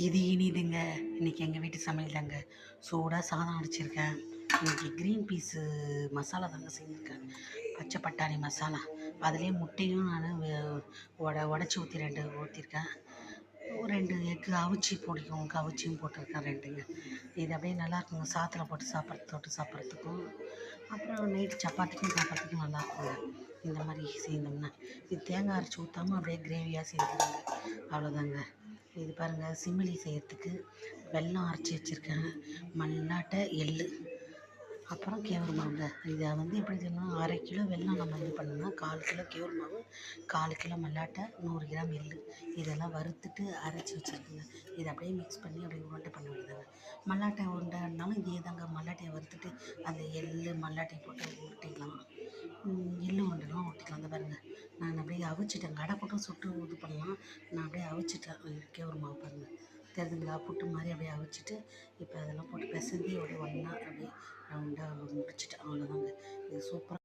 இது இனிதுங்க. இன்னைக்கு எங்கள் வீட்டு சமையல் தாங்க. சூடாக சாதம் வடிச்சிருக்கேன். இன்னைக்கு க்ரீன் பீஸு மசாலா தாங்க செஞ்சுருக்கேன். பச்சை பட்டாணி மசாலா. அதுலேயே முட்டையும் நான் உடச்சி ஊற்றி 2 ஊற்றிருக்கேன். 2 எக்கு அவிச்சி பிடிக்கும், அவிச்சியும் போட்டிருக்கேன் 2ங்க. இது அப்படியே நல்லாயிருக்குங்க. சாதத்தில் போட்டு தொட்டு சாப்பிட்றதுக்கும், அப்புறம் நைட்டு சப்பாத்திக்கும் சாப்பிட்றதுக்கும் நல்லாயிருக்குங்க. இந்த மாதிரி செய்தோம்னா இது தேங்காய் அரைச்சி ஊற்றாமல் அப்படியே கிரேவியாக செஞ்சுருங்க. அவ்வளோதாங்க. இது பாருங்கள், சிமிலி செய்கிறதுக்கு வெல்லம் அரைச்சி வச்சுருக்கேன், மல்லாட்டை, எள், அப்புறம் கேவுரு மாவுங்க. இதை எப்படி செய்யணும், 1/2 கிலோ வெல்லம் நம்ம இது பண்ணோம்னா 1/4 கிலோ கேவுரு மாவு, 1/4 கிலோ மல்லாட்டை, 100 கிராம் எள், இதெல்லாம் வறுத்துட்டு அரைச்சி வச்சுருக்குங்க. இதை அப்படியே மிக்ஸ் பண்ணி அப்படியே உருண்டை பண்ண வேண்டியதாங்க. மல்லாட்டை உருண்டைனாலும் இதே தாங்க. மல்லாட்டையை வறுத்துட்டு அந்த எள் மல்லாட்டையை போட்டு உருட்டிக்கலாம். எள் உருண்டைலாம் உருட்டிக்கலாம். அந்த பாருங்கள், நான் அப்படியே அவிச்சிட்டேன். கடை போட்டும் சுட்டு இது பண்ணலாம். நான் அப்படியே அவிச்சிட்டேன். கேவுரு மாவு பாருங்கள், தெரியுதுங்களா? புட்டு மாதிரி அப்படியே அவிச்சிட்டு, இப்போ அதெல்லாம் போட்டு பிசைஞ்சி அப்படியே ஒன்றா அப்படியே ரவுண்டாக முடிச்சிட்டேன். அவ்வளோதாங்க. இது சூப்பராக